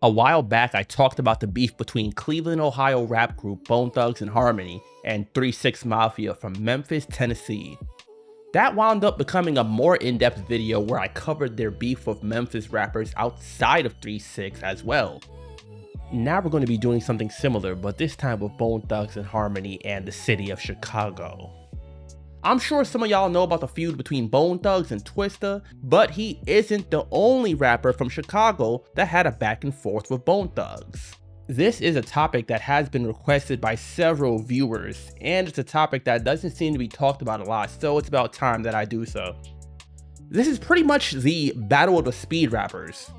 A while back, I talked about the beef between Cleveland, Ohio rap group Bone Thugs and Harmony and 3-6 Mafia from Memphis, Tennessee. That wound up becoming a more in-depth video where I covered their beef with Memphis rappers outside of 3-6 as well. Now we're going to be doing something similar, but this time with Bone Thugs and Harmony and the city of Chicago. I'm sure some of y'all know about the feud between Bone Thugs and Twista, but he isn't the only rapper from Chicago that had a back and forth with Bone Thugs. This is a topic that has been requested by several viewers, and it's a topic that doesn't seem to be talked about a lot, so it's about time that I do so. This is pretty much the battle of the speed rappers.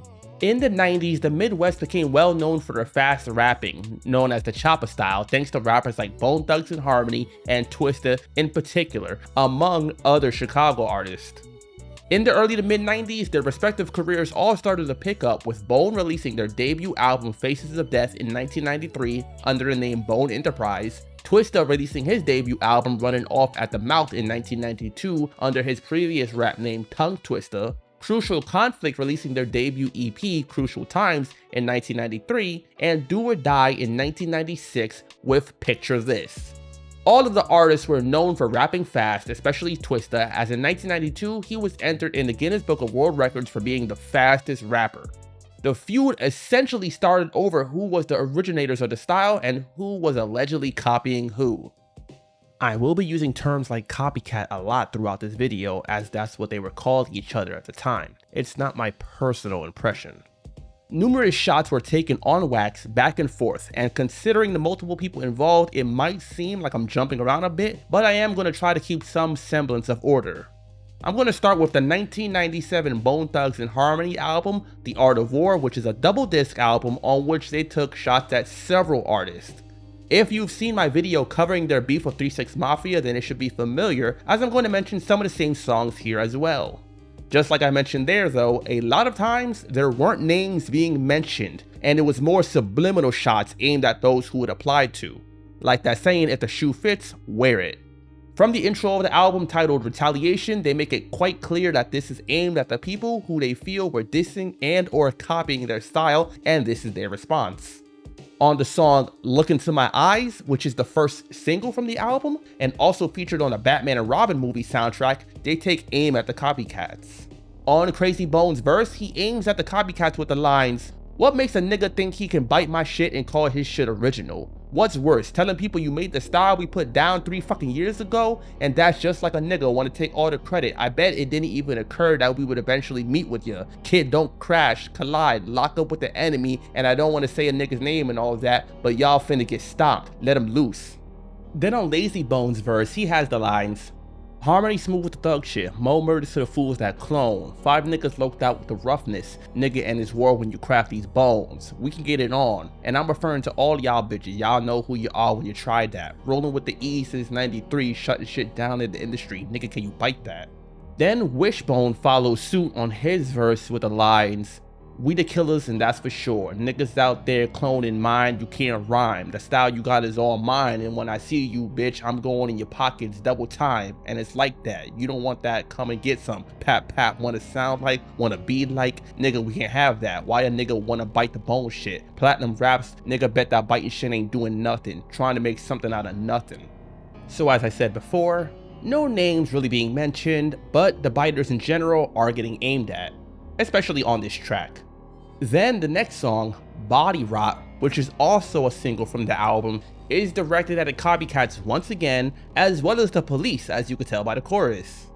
In the 90s, the Midwest became well known for their fast rapping, known as the chopper style, thanks to rappers like Bone Thugs and Harmony and Twista in particular, among other Chicago artists. In the early to mid 90s, their respective careers all started to pick up, with Bone releasing their debut album Faces of Death in 1993 under the name Bone Enterprise, Twista releasing his debut album Running Off at the Mouth in 1992 under his previous rap name Tongue Twister, Crucial Conflict releasing their debut EP Crucial Times in 1993, and Do or Die in 1996 with Picture This. All of the artists were known for rapping fast, especially Twista, as in 1992 he was entered in the Guinness Book of World Records for being the fastest rapper. The feud essentially started over who was the originators of the style and who was allegedly copying who. I will be using terms like copycat a lot throughout this video, as that's what they were calling each other at the time. It's not my personal impression. Numerous shots were taken on wax back and forth, and considering the multiple people involved, it might seem like I'm jumping around a bit, but I am going to try to keep some semblance of order. I'm going to start with the 1997 Bone Thugs and Harmony album, The Art of War, which is a double disc album on which they took shots at several artists. If you've seen my video covering their beef with 3-6 Mafia, then it should be familiar, as I'm going to mention some of the same songs here as well. Just like I mentioned there though, a lot of times there weren't names being mentioned, and it was more subliminal shots aimed at those who it applied to. Like that saying, if the shoe fits, wear it. From the intro of the album titled Retaliation, they make it quite clear that this is aimed at the people who they feel were dissing and or copying their style, and this is their response. On the song Look Into My Eyes, which is the first single from the album, and also featured on the Batman and Robin movie soundtrack, they take aim at the copycats. On Crazy Bones' verse, he aims at the copycats with the lines, "What makes a nigga think he can bite my shit and call his shit original? What's worse, telling people you made the style we put down 3 fucking years ago, and that's just like a nigga wanna take all the credit. I bet it didn't even occur that we would eventually meet with ya. Kid, don't crash, collide, lock up with the enemy, and I don't wanna say a nigga's name and all of that, but y'all finna get stomped, let him loose." Then on Lazy Bones' verse, he has the lines, "Harmony smooth with the thug shit, more murders to the fools that clone. 5 niggas loped out with the roughness, nigga and his war when you craft these bones. We can get it on, and I'm referring to all y'all bitches, y'all know who you are when you tried that. Rolling with the E since 93, shutting shit down in the industry, nigga can you bite that?" Then Wishbone follows suit on his verse with the lines, "We the killers and that's for sure. Niggas out there cloning mine, you can't rhyme. The style you got is all mine, and when I see you, bitch, I'm going in your pockets double time. And it's like that. You don't want that, come and get some. Pap pap, wanna sound like, wanna be like? Nigga, we can't have that. Why a nigga wanna bite the bone shit? Platinum raps, nigga bet that biting shit ain't doing nothing. Trying to make something out of nothing." So as I said before, no names really being mentioned, but the biters in general are getting aimed at, especially on this track. Then the next song, Body Rot, which is also a single from the album, is directed at the copycats once again, as well as the police, as you could tell by the chorus.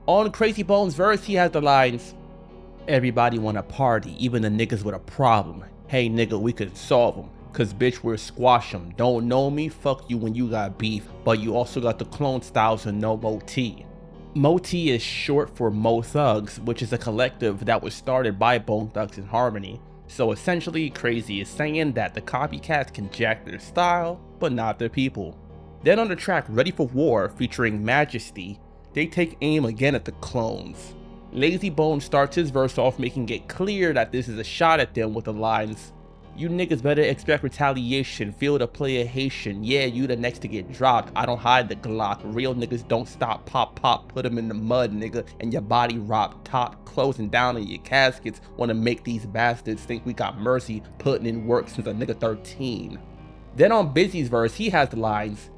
On Crazy Bones' verse, he has the lines, "Everybody wanna party, even the niggas with a problem. Hey nigga, we could solve them, cause bitch we'll squash them. Don't know me, fuck you when you got beef, but you also got the clone styles and no Mo-T." Mo-T is short for Mo Thugs, which is a collective that was started by Bone Thugs and Harmony. So essentially, Crazy is saying that the copycats can jack their style, but not their people. Then on the track Ready for War featuring Majesty, they take aim again at the clones. Lazy Bone starts his verse off making it clear that this is a shot at them with the lines, You niggas better expect retaliation, feel the player Haitian, yeah, you the next to get dropped, I don't hide the Glock, real niggas don't stop, pop pop, put them in the mud nigga, and your body rot, top closing down in your caskets, wanna make these bastards think we got mercy, putting in work since a nigga 13. Then on Busy's verse, he has the lines,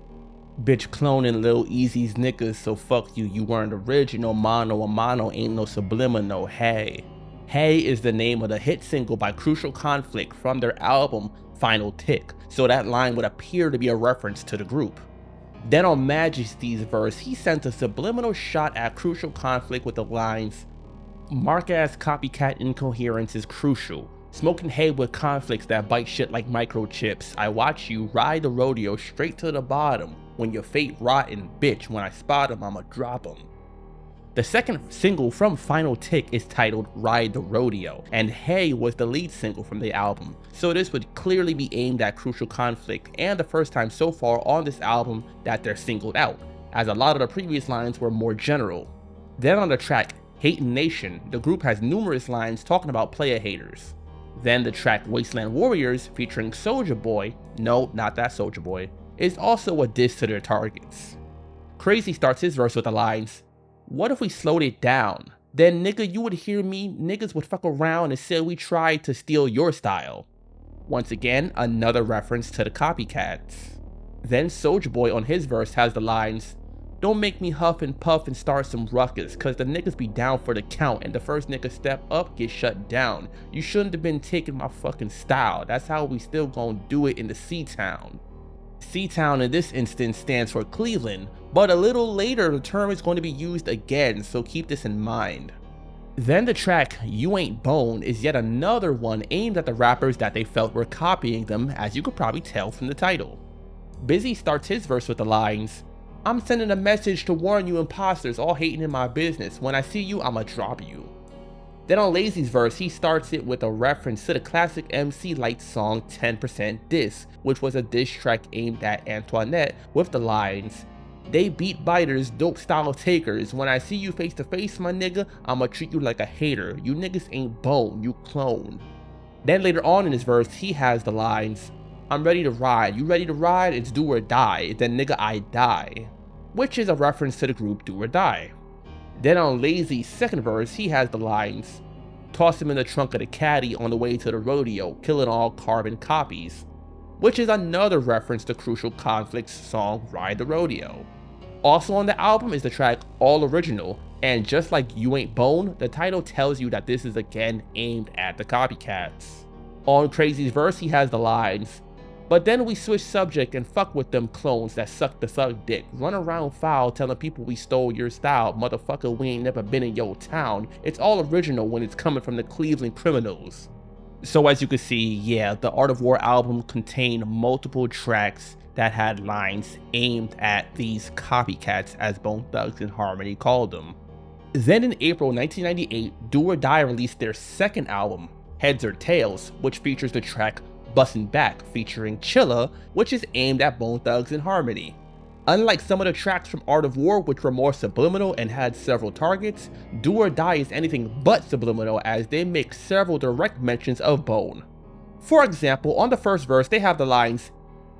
bitch cloning Lil Easy's niggas, so fuck you, you weren't original, mano a mano, ain't no subliminal, hey. Hey is the name of the hit single by Crucial Conflict from their album Final Tick, so that line would appear to be a reference to the group. Then on Majesty's verse, he sent a subliminal shot at Crucial Conflict with the lines, Mark-ass copycat incoherence is crucial. Smoking hay with conflicts that bite shit like microchips. I watch you ride the rodeo straight to the bottom. When your fate rotten, bitch, when I spot him, I'ma drop him. The second single from Final Tick is titled Ride the Rodeo, and Hey was the lead single from the album, so this would clearly be aimed at Crucial Conflict, and the first time so far on this album that they're singled out, as a lot of the previous lines were more general. Then on the track Hatin' Nation, the group has numerous lines talking about player haters. Then the track Wasteland Warriors featuring Soulja Boy, no, not that Soulja Boy, is also a diss to their targets. Crazy starts his verse with the lines, what if we slowed it down? Then nigga you would hear me, niggas would fuck around and say we tried to steal your style. Once again, another reference to the copycats. Then Soulja Boy on his verse has the lines, don't make me huff and puff and start some ruckus, cause the niggas be down for the count and the first nigga step up get shut down. You shouldn't have been taking my fucking style, that's how we still gonna do it in the C-Town. C-Town in this instance stands for Cleveland, but a little later the term is going to be used again, so keep this in mind. Then the track You Ain't Bone is yet another one aimed at the rappers that they felt were copying them, as you could probably tell from the title. Busy starts his verse with the lines, I'm sending a message to warn you imposters all hating in my business, when I see you I'ma drop you. Then on Lazy's verse, he starts it with a reference to the classic MC Lyte song 10% Diss, which was a diss track aimed at Antoinette with the lines, they beat biters, dope style takers, when I see you face to face my nigga, I'ma treat you like a hater, you niggas ain't bone, you clone. Then later on in his verse, he has the lines, I'm ready to ride, you ready to ride, it's do or die, then nigga I die, which is a reference to the group Do or Die. Then on Lazy's second verse, he has the lines, toss him in the trunk of the caddy on the way to the rodeo, killing all carbon copies, which is another reference to Crucial Conflict's song Ride the Rodeo. Also on the album is the track All Original, and just like You Ain't Bone, the title tells you that this is again aimed at the copycats. On Crazy's verse, he has the lines, but then we switch subject and fuck with them clones that suck the thug dick. Run around foul telling people we stole your style. Motherfucker, we ain't never been in your town. It's all original when it's coming from the Cleveland criminals. So as you can see, yeah, the Art of War album contained multiple tracks that had lines aimed at these copycats, as Bone Thugs and Harmony called them. Then in April 1998, Do or Die released their second album, Heads or Tails, which features the track Bustin' Back featuring Chilla, which is aimed at Bone Thugs and Harmony. Unlike some of the tracks from Art of War, which were more subliminal and had several targets, Do or Die is anything but subliminal, as they make several direct mentions of Bone. For example, on the first verse they have the lines,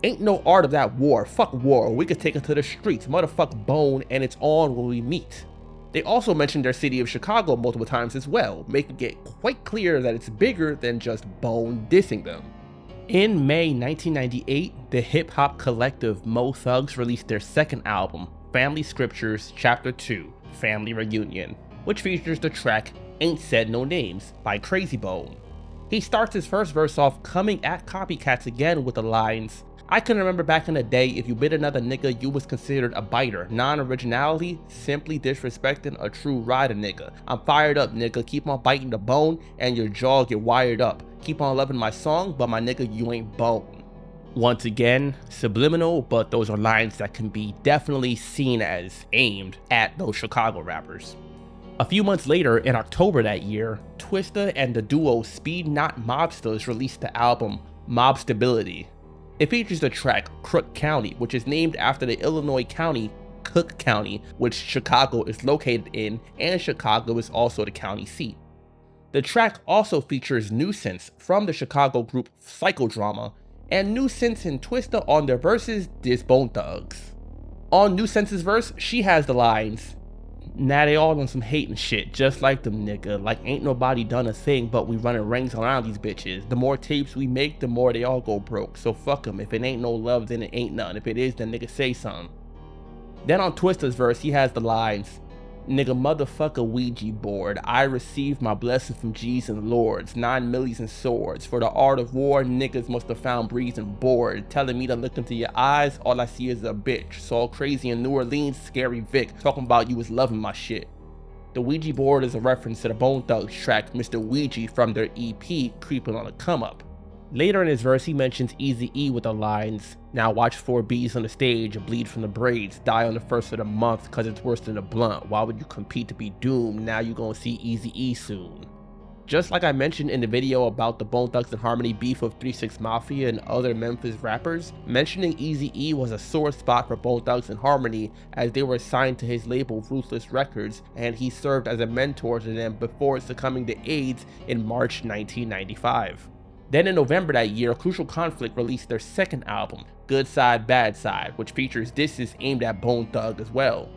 ain't no art of that war, fuck war, we could take it to the streets, motherfuck Bone and it's on when we meet. They also mention their city of Chicago multiple times as well, making it quite clear that it's bigger than just Bone dissing them. In May 1998, the hip-hop collective Mo Thugs released their second album, Family Scriptures Chapter 2, Family Reunion, which features the track Ain't Said No Names by Crazy Bone. He starts his first verse off coming at copycats again with the lines, I can remember back in the day, if you bit another nigga, you was considered a biter. Non-originality, simply disrespecting a true rider nigga. I'm fired up nigga, keep on biting the bone and your jaw get wired up. Keep on loving my song, but my nigga, you ain't bone. Once again, subliminal, but those are lines that can be definitely seen as aimed at those Chicago rappers. A few months later, in October that year, Twista and the duo Speed Not Mobsters released the album Mob Stability. It features the track Crook County, which is named after the Illinois county Cook County, which Chicago is located in, and Chicago is also the county seat. The track also features Nuisance from the Chicago group Psychodrama, and Nuisance and Twista on their verses diss Bone Thugs. On Nuisance's verse, she has the lines, "Now they all on some hating shit, just like them nigga, like ain't nobody done a thing but we running rings around these bitches. The more tapes we make, the more they all go broke, so fuck them. If it ain't no love, then it ain't none. If it is, then nigga say something." Then on Twista's verse, he has the lines, "Nigga motherfucker Ouija board, I received my blessing from G's and lords, 9 millies and swords. For the art of war, niggas must have found breezing bored. Telling me to look into your eyes, all I see is a bitch. Saw crazy in New Orleans, scary Vic, talking about you was loving my shit." The Ouija board is a reference to the Bone Thugs track Mr. Ouija from their EP, Creeping on a Come Up. Later in his verse, he mentions Eazy-E with the lines, "Now watch 4 B's on the stage, bleed from the braids, die on the first of the month cause it's worse than a blunt. Why would you compete to be doomed? Now you gonna see Eazy-E soon." Just like I mentioned in the video about the Bone Thugs and Harmony beef of 3 6 Mafia and other Memphis rappers, mentioning Eazy-E was a sore spot for Bone Thugs and Harmony as they were signed to his label Ruthless Records, and he served as a mentor to them before succumbing to AIDS in March 1995. Then in November that year, Crucial Conflict released their second album, Good Side, Bad Side, which features disses aimed at Bone Thug as well.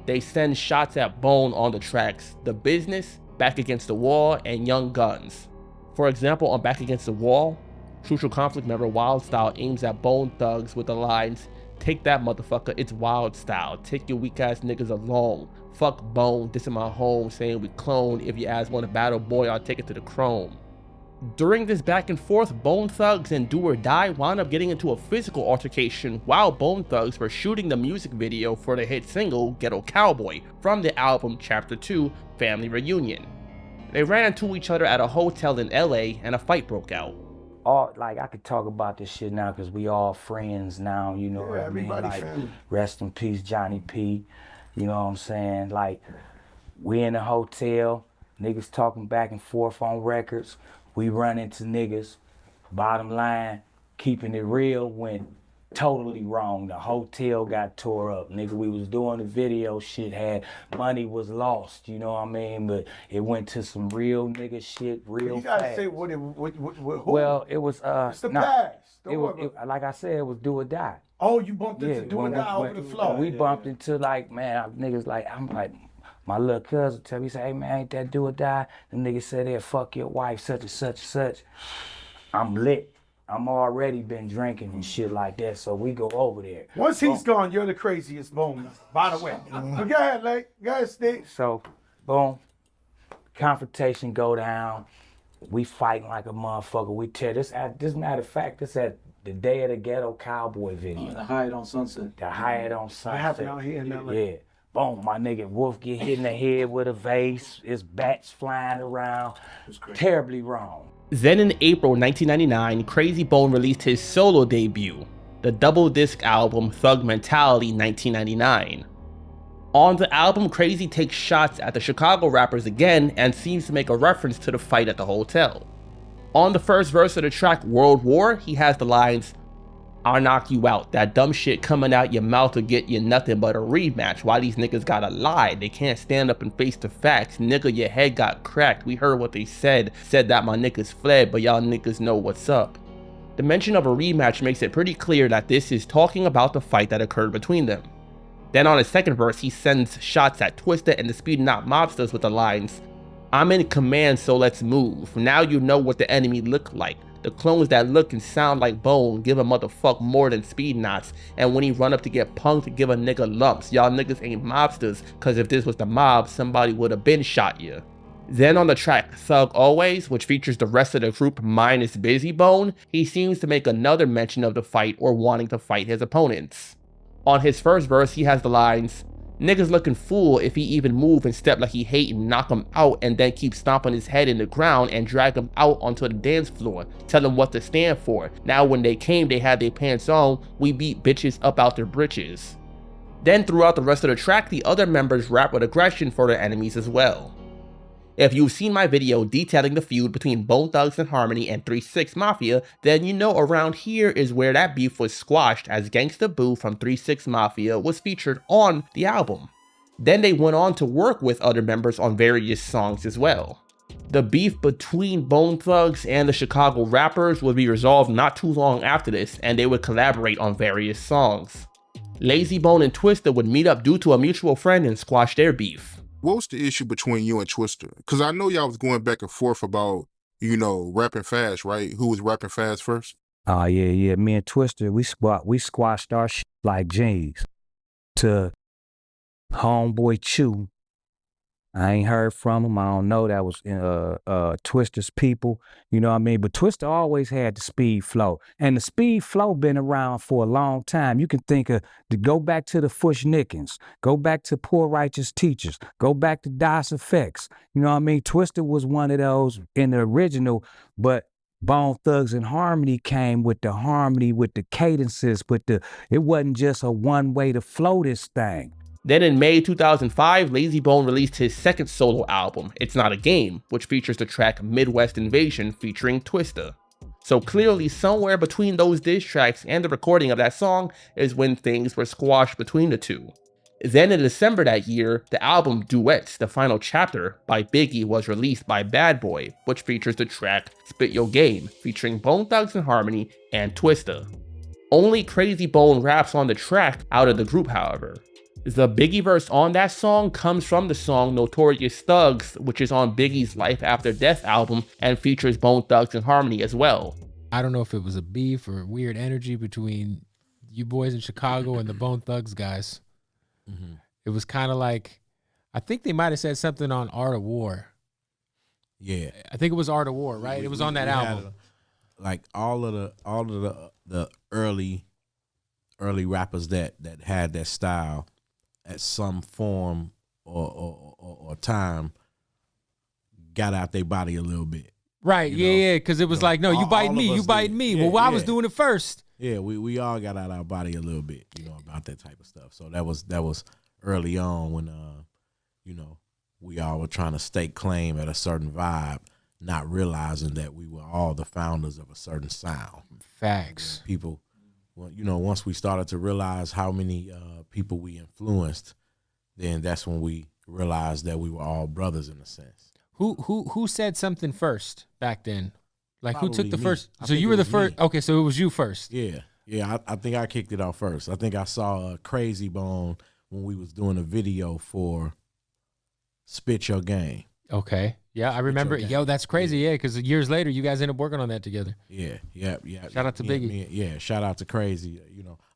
They send shots at Bone on the tracks The Business, Back Against the Wall, and Young Guns. For example, on Back Against the Wall, Crucial Conflict member Wild Style aims at Bone Thugs with the lines, "Take that motherfucker, it's Wild Style. Take your weak ass niggas along. Fuck Bone, this is my home, saying we clone. If your ass want a battle, boy, I'll take it to the chrome." During this back and forth, Bone Thugs and Do or Die wound up getting into a physical altercation while Bone Thugs were shooting the music video for the hit single Ghetto Cowboy from the album Chapter 2 Family Reunion. They ran into each other at a hotel in LA and a fight broke out. Like I could talk about this shit now because we all friends now, you know what I mean? Like, family. rest in peace, Johnny P. You know what I'm saying? Like, we in the hotel, niggas talking back and forth on records. We run into niggas, bottom line, keeping it real went totally wrong. The hotel got tore up. Nigga, we was doing the video shit, money was lost, you know what I mean? But it went to some real nigga shit real fast. You gotta say what who? Well, it was, It's the past. like I said, it was Do or Die. Oh, you bumped into Do or Die over the floor. We bumped into like, man, niggas like, I'm like, my little cousin tell me, say, "Hey man, ain't that Do or Die?" The nigga said, "Yeah, fuck your wife, such and such and such." I'm lit. I'm already been drinking and shit like that, so we go over there. Once he's gone, you're the craziest Bone, by the way. But go ahead, Lake. Go ahead, Steve. So, boom, confrontation go down. We fighting like a motherfucker. We tear this matter of fact, this at the day of the Ghetto Cowboy video. The Hyatt on Sunset. The Hyatt on Sunset. What happened out here in LA? Yeah. Boom, my nigga Wolf get hit in the head with a vase. His bats flying around. Terribly wrong. Then in April 1999, Crazy Bone released his solo debut, the double disc album Thug Mentality 1999. On the album, Crazy takes shots at the Chicago rappers again and seems to make a reference to the fight at the hotel. On the first verse of the track World War, he has the lines, "I'll knock you out. That dumb shit coming out your mouth will get you nothing but a rematch. Why these niggas gotta lie? They can't stand up and face the facts. Nigga, your head got cracked. We heard what they said. Said that my niggas fled, but y'all niggas know what's up." The mention of a rematch makes it pretty clear that this is talking about the fight that occurred between them. Then on his second verse, he sends shots at Twista and the Speeding Out Mobsters with the lines, "I'm in command, so let's move. Now you know what the enemy look like. The clones that look and sound like Bone give a motherfucker more than speed knots, and when he run up to get punked, give a nigga lumps. Y'all niggas ain't mobsters, cause if this was the mob, somebody would've been shot you." Then on the track Thug Always, which features the rest of the group minus Busy Bone, he seems to make another mention of the fight or wanting to fight his opponents. On his first verse, he has the lines, "Niggas looking fool if he even move and step like he hatin', knock him out and then keep stomping his head in the ground and drag him out onto the dance floor. Tell him what to stand for. Now when they came, they had their pants on. We beat bitches up out their britches." Then throughout the rest of the track, the other members rap with aggression for their enemies as well. If you've seen my video detailing the feud between Bone Thugs and Harmony and 3 6 Mafia, then you know around here is where that beef was squashed as Gangsta Boo from 3 6 Mafia was featured on the album. Then they went on to work with other members on various songs as well. The beef between Bone Thugs and the Chicago rappers would be resolved not too long after this, and they would collaborate on various songs. Lazy Bone and Twista would meet up due to a mutual friend and squash their beef. What was the issue between you and Twista? Because I know y'all was going back and forth about, rapping fast, right? Who was rapping fast first? Oh, yeah. Me and Twista, we squashed our shit like G's. To Homeboy Chew. I ain't heard from him. I don't know. That was Twista's people. You know what I mean? But Twista always had the speed flow. And the speed flow been around for a long time. You can think of, go back to the Fushnickens, go back to Poor Righteous Teachers, go back to Das Effects. You know what I mean? Twista was one of those in the original, but Bone Thugs and Harmony came with the harmony, with the cadences, it wasn't just a one way to flow this thing. Then in May 2005, Lazy Bone released his second solo album, It's Not a Game, which features the track Midwest Invasion featuring Twista. So clearly somewhere between those diss tracks and the recording of that song is when things were squashed between the two. Then in December that year, the album Duets, The Final Chapter by Biggie was released by Bad Boy, which features the track Spit Your Game featuring Bone Thugs and Harmony and Twista. Only Crazy Bone raps on the track out of the group, however. The Biggie verse on that song comes from the song Notorious Thugs, which is on Biggie's Life After Death album and features Bone Thugs and Harmony as well. I don't know if it was a beef or weird energy between you boys in Chicago and the Bone Thugs guys. Mm-hmm. It was kind of like, I think they might have said something on Art of War. Yeah, I think it was Art of War, right? It was on that album. Like all of the early rappers that had that style at some form or time got out their body a little bit. Right, yeah, because it was like, no, you biting me, you biting me. Yeah, well, I was doing it first. Yeah, we all got out our body a little bit, about that type of stuff. So that was early on when we all were trying to stake claim at a certain vibe, not realizing that we were all the founders of a certain sound. Facts. People, once we started to realize how many people we influenced, then that's when we realized that we were all brothers in a sense. Who said something first back then? Like Probably who took the me. first? I So think you it were the was first. me. Okay, so it was you first. Yeah. I think I kicked it off first. I think I saw Crazy Bone when we was doing a video for Spit Your Game. Okay. Yeah, I remember. Yo, that's crazy. Yeah, because years later, you guys ended up working on that together. Yeah. Shout out to Biggie. Yeah, shout out to Crazy.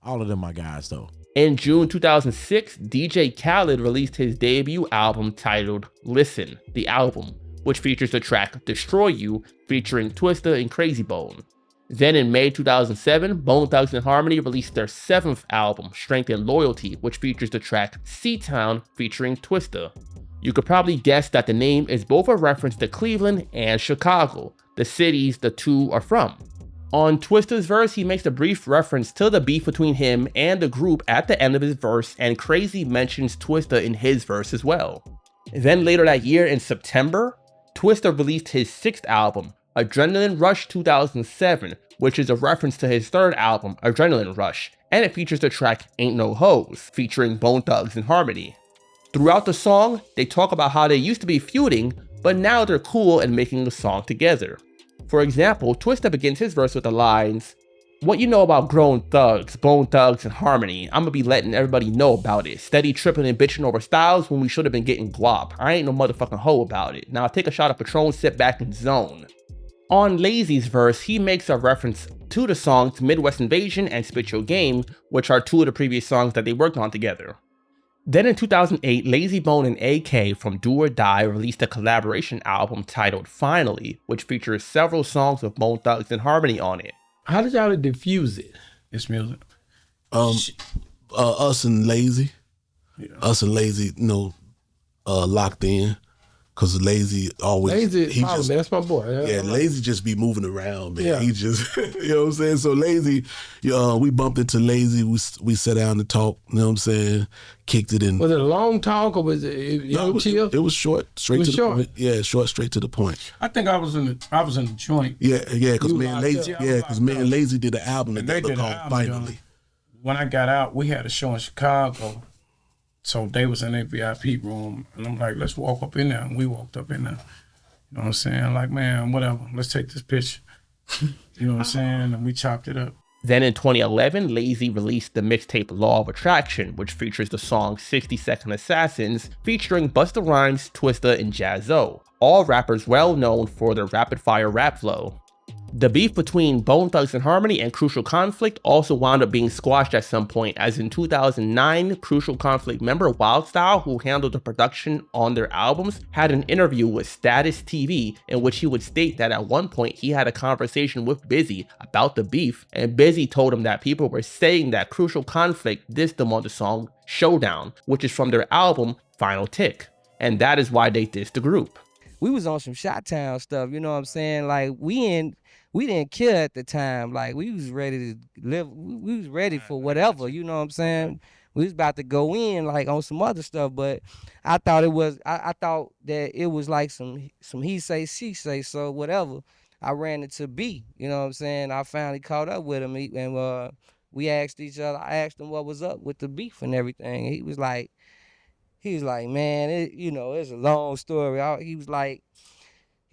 All of them my guys though. In June 2006, DJ Khaled released his debut album titled Listen, the Album, which features the track Destroy You featuring Twista and Crazy Bone. Then in May 2007, Bone Thugs and Harmony released their 7th album, Strength and Loyalty, which features the track C-Town featuring Twista. You could probably guess that the name is both a reference to Cleveland and Chicago, the cities the two are from. On Twista's verse, he makes a brief reference to the beef between him and the group at the end of his verse, and Crazy mentions Twista in his verse as well. Then later that year in September, Twista released his 6th album, Adrenaline Rush 2007, which is a reference to his 3rd album, Adrenaline Rush, and it features the track Ain't No Hoes, featuring Bone Thugs and Harmony. Throughout the song, they talk about how they used to be feuding, but now they're cool and making a song together. For example, Twista begins his verse with the lines, "What you know about grown thugs, Bone Thugs and Harmony, I'ma be letting everybody know about it. Steady tripping and bitching over styles when we should've been getting guap. I ain't no motherfucking hoe about it. Now take a shot of Patron, sit back and zone." On Lazy's verse, he makes a reference to the songs Midwest Invasion and Spit Your Game, which are 2 of the previous songs that they worked on together. Then in 2008, Lazy Bone and AK from Do or Die released a collaboration album titled Finally, which features several songs with Bone Thugs and Harmony on it. How did y'all diffuse it? This music. Us and Lazy, locked in. Cause Lazy always that's my boy. Yeah, Lazy just be moving around, man. Yeah. He just you know what I'm saying? So Lazy, we bumped into Lazy, we sat down to talk, you know what I'm saying? Kicked it in. Was it a long talk or was it chill? It was short, straight to the point. Yeah, short, straight to the point. I think I was in the joint. Yeah, cause You me and locked Lazy, up. cause me and Lazy did an album And they together did an called album, Finally. When I got out, we had a show in Chicago. So they was in their VIP room, and I'm like, let's walk up in there. And we walked up in there. You know what I'm saying? Like, man, whatever. Let's take this picture. You know what I'm saying? And we chopped it up. Then in 2011, Lazy released the mixtape Law of Attraction, which features the song 60-Second Assassins, featuring Busta Rhymes, Twista, and Jaz-O, all rappers well known for their rapid-fire rap flow. The beef between Bone Thugs and Harmony and Crucial Conflict also wound up being squashed at some point, as in 2009, Crucial Conflict member Wildstyle, who handled the production on their albums, had an interview with Status TV in which he would state that at one point he had a conversation with Busy about the beef, and Busy told him that people were saying that Crucial Conflict dissed them on the song Showdown, which is from their album Final Tick, and that is why they dissed the group. We was on some Shot-Town stuff, you know what I'm saying? Like, we didn't care at the time. Like, we was ready to live. We was ready for whatever, you know what I'm saying? We was about to go in, like, on some other stuff, but I thought it was, I thought that it was like some he say, she say, so whatever. I ran into B, you know what I'm saying? I finally caught up with him, and we asked each other, I asked him what was up with the beef and everything. He was like, man, it's a long story. He was like,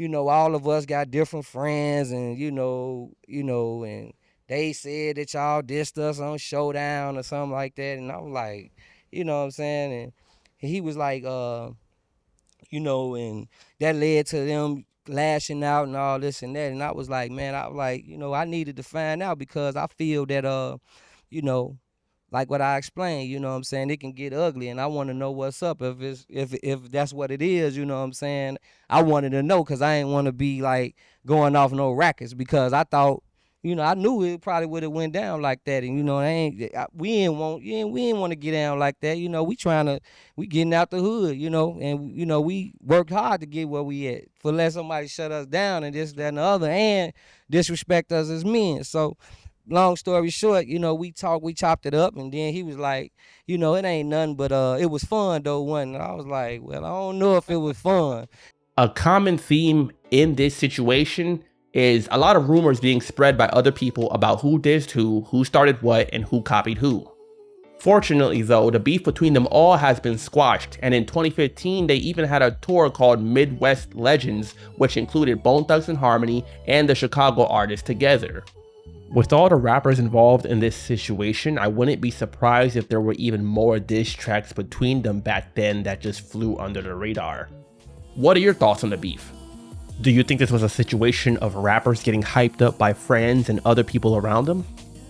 all of us got different friends, and and they said that y'all dissed us on Showdown or something like that, and I was like, you know what I'm saying, and he was like, and that led to them lashing out and all this and that, and I was like, man, I needed to find out, because I feel that, like what I explained, you know what I'm saying, it can get ugly, and I want to know what's up. If that's what it is, you know what I'm saying, I wanted to know, because I ain't want to be like going off no rackets, because I thought, I knew it probably would have went down like that, and we ain't want to get down like that, we getting out the hood, and we worked hard to get where we at, for let somebody shut us down and this, that, and the other, and disrespect us as men. So long story short, we chopped it up, and then he was like, it ain't nothing, but it was fun though, wasn't it? I was like, well, I don't know if it was fun. A common theme in this situation is a lot of rumors being spread by other people about who dissed who started what, and who copied who. Fortunately though, the beef between them all has been squashed, and in 2015 they even had a tour called Midwest Legends, which included Bone Thugs and Harmony and the Chicago artists together. With all the rappers involved in this situation, I wouldn't be surprised if there were even more diss tracks between them back then that just flew under the radar. What are your thoughts on the beef? Do you think this was a situation of rappers getting hyped up by friends and other people around them?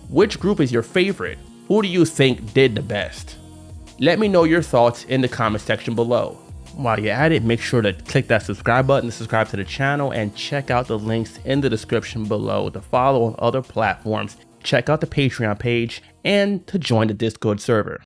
Which group is your favorite? Who do you think did the best? Let me know your thoughts in the comment section below. While you're at it, make sure to click that subscribe button to subscribe to the channel, and check out the links in the description below to follow on other platforms, check out the Patreon page, and to join the Discord server.